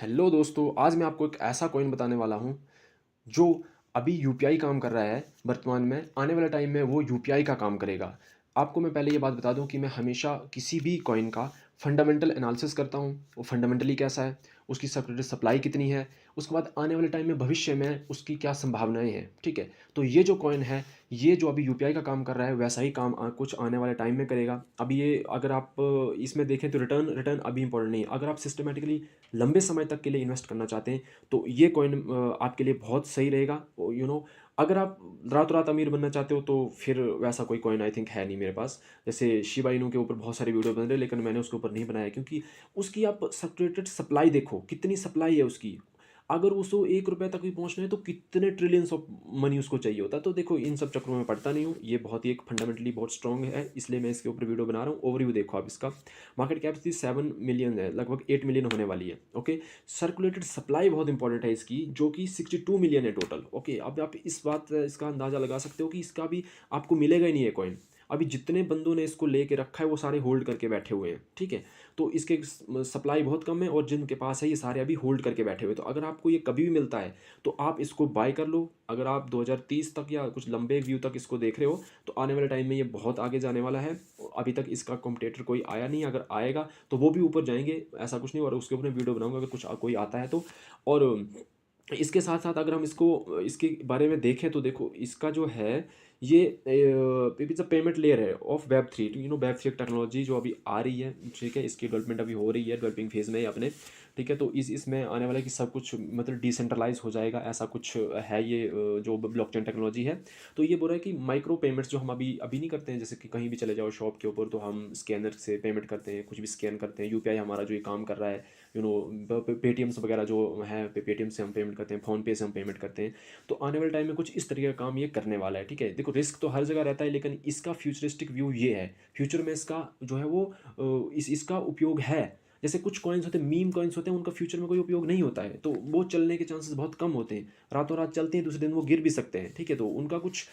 Hello दोस्तों, आज मैं आपको एक ऐसा कॉइन बताने वाला हूँ जो अभी यूपीआई काम कर रहा है वर्तमान में। आने वाले टाइम में वो यूपीआई का काम करेगा। आपको मैं पहले ये बात बता दूं कि मैं हमेशा किसी भी कॉइन का फंडामेंटल एनालिसिस करता हूँ। वो फंडामेंटली कैसा है, उसकी सप्लाई कितनी है, उसके बाद आने वाले टाइम में भविष्य में उसकी क्या संभावनाएं हैं। ठीक है, तो ये जो कॉइन है, ये जो अभी यूपीआई का काम कर रहा है वैसा ही काम कुछ आने वाले टाइम में करेगा। अभी ये अगर आप इसमें देखें तो रिटर्न रिटर्न अभी इंपॉर्टेंट नहीं है। अगर आप सिस्टमेटिकली लंबे समय तक के लिए इन्वेस्ट करना चाहते हैं तो ये कॉइन आपके लिए बहुत सही रहेगा। अगर आप रातों रात अमीर बनना चाहते हो तो फिर वैसा कोई कॉइन आई थिंक है नहीं मेरे पास। जैसे शिबा इनू के ऊपर बहुत सारी वीडियो बन रहे हैं, लेकिन मैंने उसके ऊपर नहीं बनाया क्योंकि उसकी आप सैचुरेटेड सप्लाई देखो, कितनी सप्लाई है उसकी। अगर उसको 1 रुपये तक भी पहुंचना है तो कितने ट्रिलियंस ऑफ मनी उसको चाहिए होता है। तो देखो, इन सब चक्रों में पड़ता नहीं हूँ। ये बहुत ही एक फंडामेंटली बहुत स्ट्रॉन्ग है, इसलिए मैं इसके ऊपर वीडियो बना रहा हूँ। ओवरव्यू देखो आप इसका। मार्केट कैप इसकी 7 मिलियन है, लगभग 8 मिलियन होने वाली है। ओके, सर्कुलेटेड सप्लाई बहुत इंपॉर्टेंट है इसकी, जो कि 62 मिलियन है टोटल। ओके, अब आप इस बात इसका अंदाज़ा लगा सकते हो कि इसका भी आपको मिलेगा ही नहीं है कॉइन। अभी जितने बंदों ने इसको लेके रखा है वो सारे होल्ड करके बैठे हुए हैं। ठीक है, तो इसके सप्लाई बहुत कम है और जिनके पास है ये सारे अभी होल्ड करके बैठे हुए। तो अगर आपको ये कभी भी मिलता है तो आप इसको बाय कर लो। अगर आप 2030 तक या कुछ लंबे व्यू तक इसको देख रहे हो तो आने वाले टाइम में ये बहुत आगे जाने वाला है। अभी तक इसका कॉम्पिटिटर कोई आया नहीं, अगर आएगा तो वो भी ऊपर जाएंगे, ऐसा कुछ नहीं। और उसके ऊपर मैं वीडियो बनाऊंगा अगर कुछ कोई आता है तो। और इसके साथ साथ अगर हम इसको इसके बारे में देखें तो देखो, इसका जो है ये इट्स अ पेमेंट लेयर है ऑफ वेब 3। वेब 3 टेक्नोलॉजी जो अभी आ रही है, ठीक है, इसकी डेवलपमेंट अभी हो रही है, डेवलपिंग फेज में है अपने। ठीक है, तो इसमें आने वाला कि सब कुछ मतलब डिसेंट्रलाइज हो जाएगा, ऐसा कुछ है ये जो ब्लॉकचेन टेक्नोलॉजी है। तो ये बोल रहा है कि माइक्रो पेमेंट्स जो हम अभी अभी नहीं करते हैं, जैसे कि कहीं भी चले जाओ शॉप के ऊपर तो हम स्कैनर से पेमेंट करते हैं, कुछ भी स्कैन करते हैं। यूपीआई हमारा जो ये काम कर रहा है, पेटीएम्स वगैरह जो है, पेटीएम से हम पेमेंट करते हैं, फ़ोन पे से हम पेमेंट करते हैं। तो आने वाले टाइम में कुछ इस तरीके का काम ये करने वाला है। ठीक है, देखो रिस्क तो हर जगह रहता है, लेकिन इसका फ्यूचरिस्टिक व्यू ये है। फ्यूचर में इसका जो है वो इसका उपयोग है। जैसे कुछ कॉइन्स होते हैं, मीम कॉइन्स होते हैं, उनका फ्यूचर में कोई उपयोग नहीं होता है, तो वो चलने के चांसेस बहुत कम होते हैं। रातों रात चलते हैं, दूसरे दिन वो गिर भी सकते हैं। ठीक है, तो उनका कुछ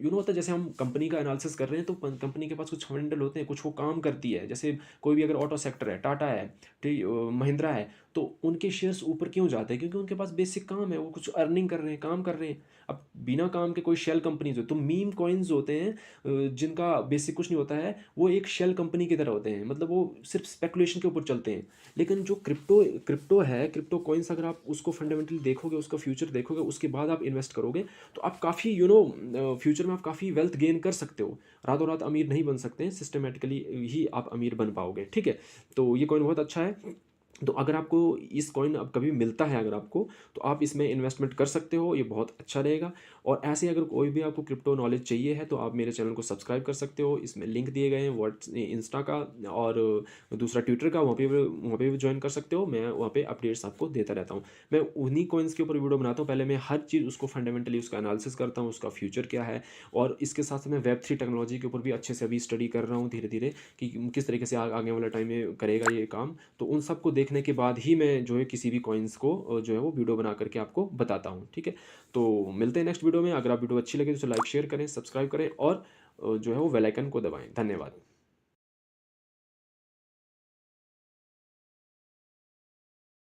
होता है। जैसे हम कंपनी का एनालिसिस कर रहे हैं तो कंपनी के पास कुछ फंडामेंटल होते हैं, कुछ वो काम करती है। जैसे कोई भी अगर ऑटो सेक्टर है, टाटा है, ठीक, महिंद्रा है, तो उनके शेयर्स ऊपर क्यों जाते हैं? क्योंकि उनके पास बेसिक काम है, वो कुछ अर्निंग कर रहे हैं, काम कर रहे हैं। अब बिना काम के कोई शेल कंपनीज हो तो मीम कॉइन्स होते हैं, जिनका बेसिक कुछ नहीं होता है, वो एक शेल कंपनी की तरह होते हैं। मतलब वो सिर्फ स्पेकुलेशन के ऊपर चलते हैं। लेकिन जो क्रिप्टो क्रिप्टो है, क्रिप्टो कॉइन्स, अगर आप उसको फंडामेंटली देखोगे, उसका फ्यूचर देखोगे, उसके बाद आप इन्वेस्ट करोगे तो आप काफ़ी फ्यूचर में आप काफ़ी वेल्थ गेन कर सकते हो। रातों रात अमीर नहीं बन सकते हैं, सिस्टमेटिकली ही आप अमीर बन पाओगे। ठीक है, तो ये कॉइन बहुत अच्छा है। तो अगर आपको इस कॉइन अब कभी मिलता है अगर आपको, तो आप इसमें इन्वेस्टमेंट कर सकते हो, ये बहुत अच्छा रहेगा। और ऐसे अगर कोई भी आपको क्रिप्टो नॉलेज चाहिए है तो आप मेरे चैनल को सब्सक्राइब कर सकते हो। इसमें लिंक दिए गए हैं व्हाट्स इंस्टा का और दूसरा ट्विटर का, वहाँ पे भी ज्वाइन कर सकते हो। मैं वहाँ पे अपडेट्स आपको देता रहता हूँ। मैं उन्हीं कॉइन्स के ऊपर वीडियो बनाता हूँ। पहले मैं हर चीज़ उसको फंडामेंटली उसका एनालिसिस करता हूँ, उसका फ्यूचर क्या है। और इसके साथ साथ मैं वेब 3 टेक्नोलॉजी के ऊपर भी अच्छे से अभी स्टडी कर रहा हूँ धीरे धीरे, कि किस तरीके से आगे वाला टाइम में करेगा ये काम। तो उन सबको देखने के बाद ही मैं जो है किसी भी कॉइन्स को जो है वो वीडियो बना करके आपको बताता हूँ। ठीक है, तो मिलते हैं नेक्स्ट वीडियो में। अगर आप वीडियो अच्छी लगे तो लाइक शेयर करें, सब्सक्राइब करें और जो है वो बेल आइकन को दबाएं। धन्यवाद।